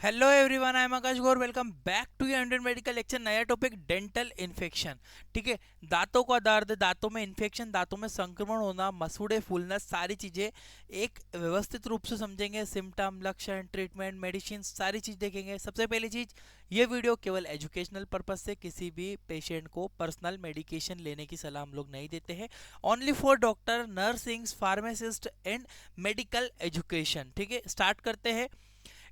Hello everyone, I am Akash Gaur. Welcome back to your Indian medical lecture. नया topic dental infection. ठीक है, दांतों का दर्द, दांतों में इन्फेक्शन, दांतों में संक्रमण होना, मसूड़े फूलना, सारी चीजें एक व्यवस्थित रूप से समझेंगे। सिम्टम, लक्षण, ट्रीटमेंट, मेडिसिन, सारी चीज देखेंगे। सबसे पहली चीज, ये वीडियो केवल एजुकेशनल पर्पज से किसी भी पेशेंट को पर्सनल मेडिकेशन लेने की सलाह हम लोग नहीं देते हैं। Only for doctor, nursing, pharmacist and medical education. ठीक है, स्टार्ट करते हैं।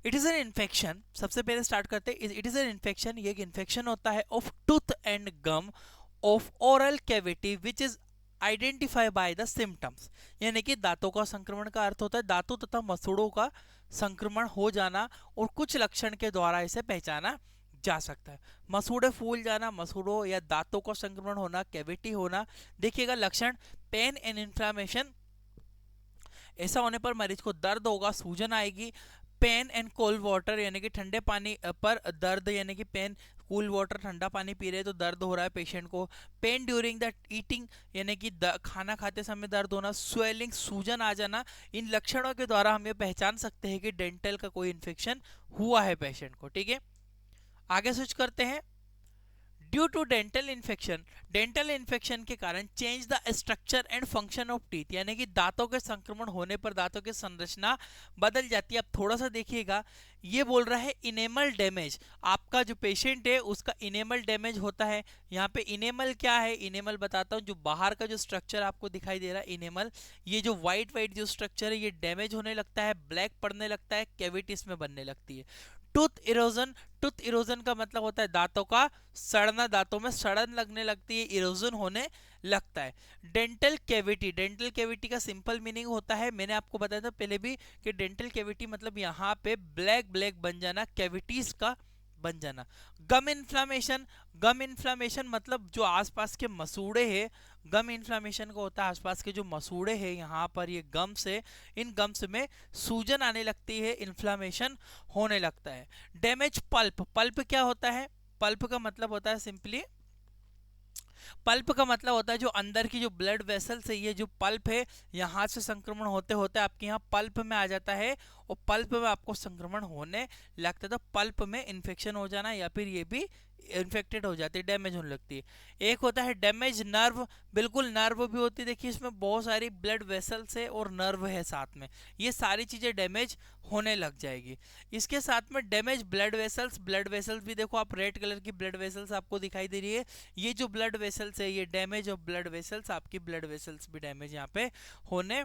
It is an infection. सबसे पहले स्टार्ट करते हैं। इट इज एन इन्फेक्शन, ये एक इन्फेक्शन होता है of tooth and gum of oral cavity which is identify by the symptoms. यानी कि दांतों का संक्रमण का अर्थ होता है दांतों तथा मसूड़ों का संक्रमण हो जाना, और कुछ लक्षण के द्वारा इसे पहचाना जा सकता है। मसूड़े फूल जाना, मसूड़ों या दांतों का संक्रमण होना, कैविटी होना। देखिएगा लक्षण, पेन एंड इन्फ्लामेशन। ऐसा होने पर मरीज को दर्द होगा, सूजन आएगी। पेन एंड कोल्ड वाटर, यानी कि ठंडे पानी पर दर्द, यानी कि पेन, कूल वाटर, ठंडा पानी पी रहे तो दर्द हो रहा है पेशेंट को। पेन ड्यूरिंग द ईटिंग, यानी कि खाना खाते समय दर्द होना। स्वेलिंग, सूजन आ जाना। इन लक्षणों के द्वारा हम ये पहचान सकते हैं कि डेंटल का कोई इन्फेक्शन हुआ है पेशेंट को। ठीक है, आगे स्विच करते हैं। ड्यू टू डेंटल इन्फेक्शन के कारण change the structure and function of teeth, यानी कि दांतों के संक्रमण होने पर दांतों की संरचना बदल जाती है। अब थोड़ा सा देखिएगा, ये बोल रहा है इनेमल डैमेज। आपका जो पेशेंट है उसका इनेमल डैमेज होता है। यहाँ पे इनेमल क्या है, इनेमल बताता हूँ। जो बाहर का जो स्ट्रक्चर आपको दिखाई दे रहा है इनेमल, ये जो व्हाइट व्हाइट जो स्ट्रक्चर है ये डैमेज होने लगता है, ब्लैक पड़ने लगता है, कैविटीज में बनने लगती है। टूथ इरोजन, टूथ इरोजन का मतलब होता है दांतों का सड़ना, दांतों में सड़न लगने लगती है, इरोजन होने लगता है। डेंटल कैविटी, डेंटल कैविटी का सिंपल मीनिंग होता है, मैंने आपको बताया था पहले भी, कि डेंटल कैविटी मतलब यहाँ पे ब्लैक ब्लैक बन जाना, कैविटीज का बन जाना। गम इन्फ्लामेशन, गम इन्फ्लामेशन मतलब जो आसपास के मसूड़े हैं, गम इन्फ्लामेशन को होता है आसपास के जो मसूड़े हैं यहाँ पर, ये गम्स है, इन गम्स में सूजन आने लगती है, इन्फ्लामेशन होने लगता है। डैमेज पल्प, पल्प क्या होता है? पल्प का मतलब होता है सिंपली, पल्प का मतलब होता है जो अंदर की जो ब्लड वेसल्स है, ये जो पल्प है, यहाँ से संक्रमण होते होते आपके यहाँ पल्प में आ जाता है, और पल्प में आपको संक्रमण होने लगता है। तो पल्प में इन्फेक्शन हो जाना, या फिर ये भी इन्फेक्टेड हो जाती है, डैमेज होने लगती है। एक होता है डैमेज नर्व, बिल्कुल नर्व भी होती है। देखिए इसमें बहुत सारी ब्लड वेसल्स है और नर्व है साथ में, ये सारी चीजें डैमेज होने लग जाएगी। इसके साथ में damage blood vessels, blood vessels भी देखो आप, रेड कलर की ब्लड वेसल्स आपको दिखाई दे रही है। ये जो ब्लड वेसल्स है, ये डैमेज ऑफ ब्लड वेसल्स, आपकी ब्लड वेसल्स भी डैमेज यहाँ पे होने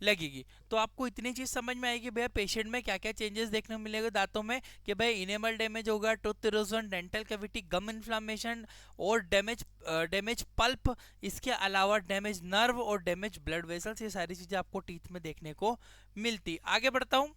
लगेगी। तो आपको इतनी चीज समझ में आएगी भैया पेशेंट में क्या क्या चेंजेस देखने को मिलेगा दांतों में, कि भाई इनेमल डैमेज होगा, टूथ इरोजन, डेंटल कैविटी, गम इन्फ्लामेशन और डैमेज डैमेज पल्प। इसके अलावा डैमेज नर्व और डैमेज ब्लड वेसल्स, ये सारी चीजें आपको टीथ में देखने को मिलती। आगे बढ़ता हूं।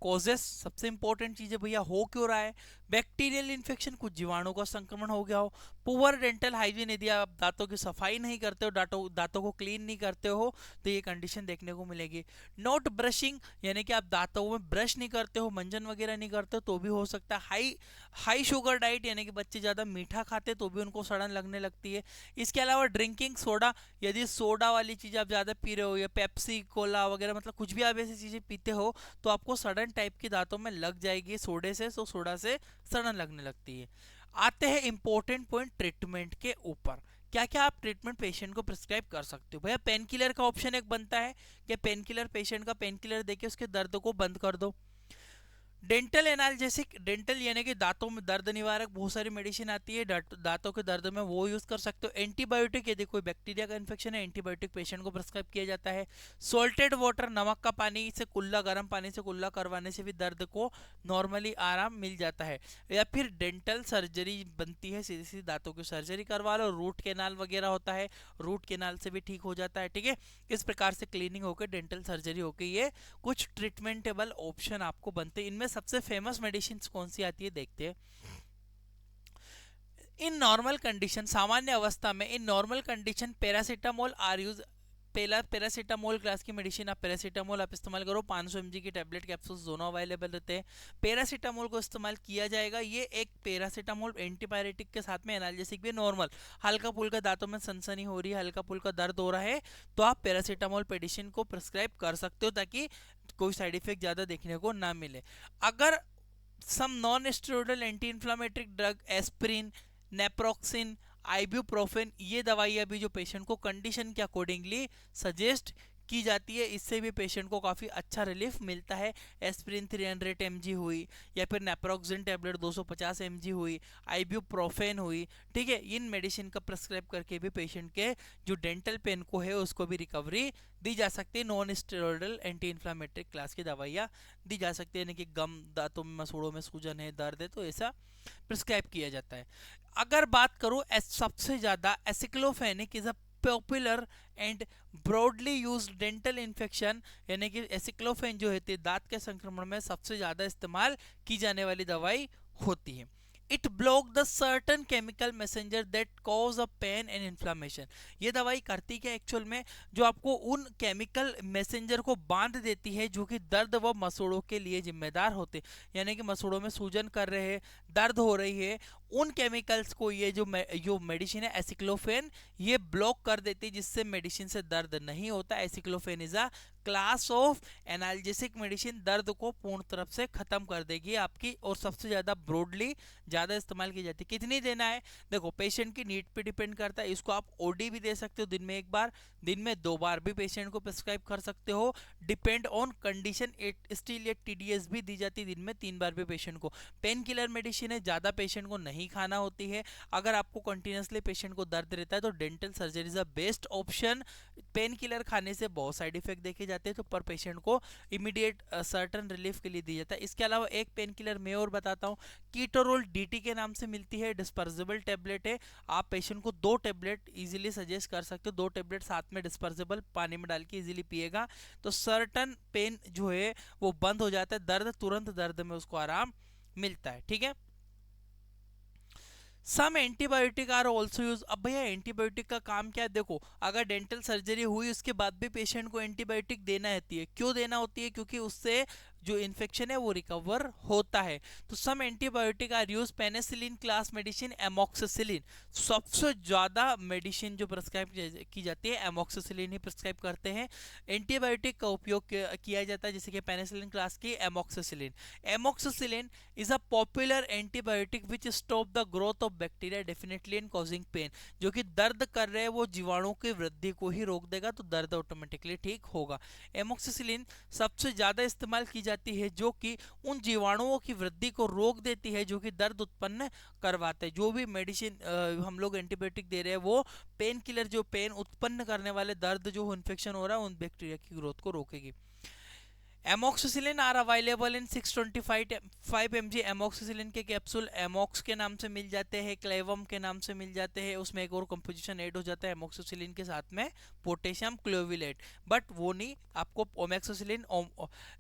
कॉजेस, सबसे इंपॉर्टेंट चीज है भैया, हो क्यों रहा है? बैक्टीरियल इन्फेक्शन, कुछ जीवाणु का संक्रमण हो गया हो। पुअर डेंटल हाइजीन, यदि आप दांतों की सफाई नहीं करते हो, दांतों को क्लीन नहीं करते हो, तो ये कंडीशन देखने को मिलेगी। नॉट ब्रशिंग, यानी कि आप दांतों में ब्रश नहीं करते हो, मंजन वगैरह नहीं करते हो, तो भी हो सकता है। हाई हाई शुगर डाइट, यानी कि बच्चे ज्यादा मीठा खाते तो भी उनको सड़न लगने लगती है। इसके अलावा ड्रिंकिंग सोडा, यदि सोडा वाली चीज आप ज्यादा पी रहे हो, या पेप्सी कोला वगैरह, मतलब कुछ भी आप ऐसी चीजें पीते हो, तो आपको सड़न टाइप की दांतों में लग जाएगी सोडे से, तो सोडा से सड़न लगने लगती है। आते हैं इंपॉर्टेंट पॉइंट ट्रीटमेंट के ऊपर। क्या क्या आप ट्रीटमेंट पेशेंट को प्रिस्क्राइब कर सकते हो? भैया पेन किलर का ऑप्शन एक बनता है कि पेन किलर, पेशेंट का पेन किलर देके उसके दर्द को बंद कर दो। डेंटल एनाल्जेसिक, डेंटल यानी कि दांतों में दर्द निवारक बहुत सारी मेडिसिन आती है दांतों के दर्द में, वो यूज कर सकते हो। एंटीबायोटिक, यदि कोई बैक्टीरिया का इन्फेक्शन है, एंटीबायोटिक पेशेंट को प्रिस्क्राइब किया जाता है। सॉल्टेड वाटर, नमक का पानी से कुल्ला, गर्म पानी से कुल्ला करवाने से भी दर्द को नॉर्मली आराम मिल जाता है। या फिर डेंटल सर्जरी बनती है, सीधी सीधी दांतों की सर्जरी करवा लो, रूट केनाल वगैरह होता है, रूट केनाल से भी ठीक हो जाता है। ठीक है, इस प्रकार से क्लीनिंग होकर डेंटल सर्जरी होकर ये कुछ ट्रीटमेंटेबल ऑप्शन आपको बनते हैं। इनमें सबसे फेमस मेडिसिन कौन सी आती है देखते हैं। इन नॉर्मल कंडीशन, सामान्य अवस्था में, in normal condition paracetamol are use, पहला पैरासीटामोल क्लास की मेडिसिन, आप पैरासीटामोल आप इस्तेमाल करो, 500 mg की टैबलेट कैप्सूल्स दोनों अवेलेबल रहते हैं। पैरासीटामोल को इस्तेमाल किया जाएगा, ये एक पैरासीटामोल एंटीबायोटिक के साथ में एनाल्जेसिक भी नॉर्मल, हल्का फुल्का दांतों में सनसनी हो रही है, हल्का फुल्का दर्द हो रहा है, तो आप पैरासीटामोल मेडिसिन को प्रिस्क्राइब कर सकते हो ताकि कोई साइड इफेक्ट ज़्यादा देखने को ना मिले। अगर some non steroidal anti inflammatory drug aspirin, naproxen, ibuprofen, ये दवाइयाँ भी जो पेशेंट को कंडीशन के अकॉर्डिंगली सजेस्ट की जाती है, इससे भी पेशेंट को काफ़ी अच्छा रिलीफ मिलता है। एस्प्रिन 300 mg हुई, या फिर नेप्रोक्सिन टैबलेट 250 mg हुई, आइब्यूप्रोफेन हुई, ठीक है, इन मेडिसिन का प्रिस्क्राइब करके भी पेशेंट के जो डेंटल पेन को है उसको भी रिकवरी दी जा सकती है। Non steroidal anti inflammatory class की दवाइयाँ दी जा सकती है, यानी कि गम, दांतों में मसूड़ों में सूजन है, दर्द है, तो ऐसा प्रिस्क्राइब किया जाता है। अगर बात करूं सबसे ज़्यादा aceclofenac is a popular and broadly use dental infection, यानी कि एसिक्लोफेन जो है दांत के संक्रमण में सबसे ज़्यादा इस्तेमाल की जाने वाली दवाई होती है। It block the certain chemical messenger that cause a pain and inflammation. ये दवाई करती क्या एक्चुअल में, जो आपको उन केमिकल मैसेंजर को बांध देती है जो कि दर्द व मसूड़ों के लिए जिम्मेदार होते, यानी कि मसूड़ों में सूजन कर रहे हैं, दर्द हो रही है, उन केमिकल्स को ये जो मेडिसिन है एसिक्लोफेन ये ब्लॉक कर देती है, जिससे मेडिसिन से दर्द नहीं होता। Aceclofenac is a class of analgesic medicine, दर्द को पूर्ण तरफ से खत्म कर देगी आपकी, और सबसे ज्यादा ब्रॉडली ज्यादा इस्तेमाल की जाती है। कितनी देना है, देखो पेशेंट की नीड पे डिपेंड करता है। इसको आप ओडी भी दे सकते हो, दिन में 1 बार, दिन में 2 बार भी पेशेंट को प्रिस्क्राइब कर सकते हो, डिपेंड ऑन कंडीशन। स्टिल एक टीडीएस भी दी जाती है, दिन में 3 बार भी पेशेंट को। पेन किलर मेडिसिन है, ज्यादा पेशेंट को नहीं खाना होती है। अगर आपको कंटिन्यूसली पेशेंट को दर्द रहता है तो dental surgery is the best option. Pain killer खाने से बहुत साइड इफेक्ट देखे जाते हैं, तो पर पेशेंट को इमीडिएट सर्टन रिलीफ के लिए दी जाता है। इसके अलावा एक पेन किलर मैं और बताता हूँ, कीटोरोल डीटी के नाम से मिलती है, डिस्पर्सिबल टैबलेट है। आप पेशेंट को 2 टैबलेट इजीली सजेस्ट कर सकते हो, 2 टैबलेट साथ में डिस्पर्सिबल पानी में डाल के इजीली पिएगा तो सर्टन पेन जो है वो बंद हो जाता है, दर्द तुरंत दर्द में उसको आराम मिलता है, ठीक है। सम एंटीबायोटिक आर ऑल्सो यूज। अब भैया एंटीबायोटिक का काम क्या है, देखो अगर डेंटल सर्जरी हुई उसके बाद भी पेशेंट को एंटीबायोटिक देना होती है। क्यों देना होती है, क्योंकि उससे जो इन्फेक्शन है वो रिकवर होता है। तो some antibiotic are use, penicillin class medicine, amoxicillin, सबसे ज्यादा मेडिसिन जो प्रिस्क्राइब की जाती है एमोक्सिसिलिन ही प्रिस्क्राइब करते हैं। एंटीबायोटिक का उपयोग किया जाता है, जैसे कि पेनिसिलिन क्लास की amoxicillin. Amoxicillin is a popular antibiotic which stop the growth of bacteria definitely and causing pain. जो कि दर्द कर रहे हैं वो जीवाणु की वृद्धि को ही रोक देगा, तो दर्द ऑटोमेटिकली ठीक होगा। एमोक्सिसिलिन सबसे ज्यादा इस्तेमाल की जाती है जो कि उन जीवाणुओं की वृद्धि को रोक देती है जो कि दर्द उत्पन्न करवाते हैं। जो भी मेडिसिन हम लोग एंटीबायोटिक दे रहे हैं वो पेन किलर, जो पेन उत्पन्न करने वाले दर्द जो इन्फेक्शन हो रहा है उन बैक्टीरिया की ग्रोथ को रोकेगी। Amoxicillin are available in 625 mg। Amoxicillin के कैप्सूल एमोक्स के नाम से मिल जाते हैं, क्लेवम के नाम से मिल जाते हैं। उसमें एक और कंपोजिशन ऐड हो जाता है एमोक्सिसिलिन के साथ में, पोटेशियम क्लोविलेट, बट वो नहीं, आपको ओमेक्सिसिलिन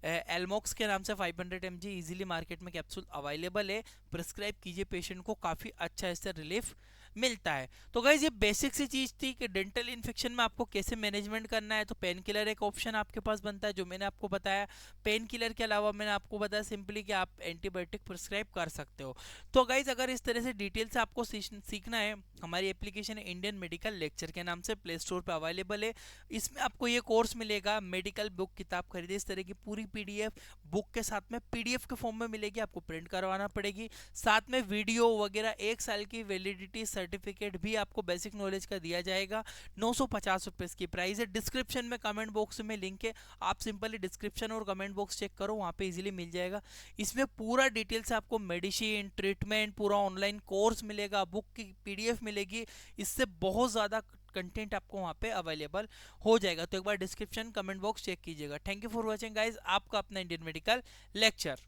एलमोक्स के नाम से 500 mg इजीली मार्केट में कैप्सूल अवेलेबल है। प्रिस्क्राइब कीजिए, पेशेंट को काफ़ी अच्छा इससे रिलीफ मिलता है। तो गाइज ये बेसिक सी चीज थी कि डेंटल इन्फेक्शन में आपको कैसे मैनेजमेंट करना है। तो पेन किलर एक ऑप्शन आपके पास बनता है जो मैंने आपको बताया। पेन किलर के अलावा मैंने आपको बताया सिंपली कि आप एंटीबायोटिक प्रिस्क्राइब कर सकते हो। तो गाइज अगर इस तरह से डिटेल से आपको सीखना है, हमारी एप्लीकेशन है इंडियन मेडिकल लेक्चर के नाम से, प्ले स्टोर पर अवेलेबल है। इसमें आपको ये कोर्स मिलेगा, मेडिकल बुक किताब खरीदे, इस तरह की पूरी पीडीएफ बुक के साथ में पीडीएफ के फॉर्म में मिलेगी, आपको प्रिंट करवाना पड़ेगी। साथ में वीडियो वगैरह, 1 साल की वैलिडिटी सर्टिफिकेट भी आपको बेसिक नॉलेज का दिया जाएगा। 950 रुपये इसकी प्राइस है। डिस्क्रिप्शन में कमेंट बॉक्स में लिंक है, आप सिंपली डिस्क्रिप्शन और कमेंट बॉक्स चेक करो, वहाँ पे इजीली मिल जाएगा। इसमें पूरा डिटेल से आपको मेडिसिन, ट्रीटमेंट, पूरा ऑनलाइन कोर्स मिलेगा, बुक की पीडीएफ मिलेगी। इससे बहुत ज़्यादा कंटेंट आपको वहाँ पे अवेलेबल हो जाएगा। तो एक बार डिस्क्रिप्शन, कमेंट बॉक्स चेक कीजिएगा। Thank you for watching guys, आपका अपना इंडियन मेडिकल लेक्चर।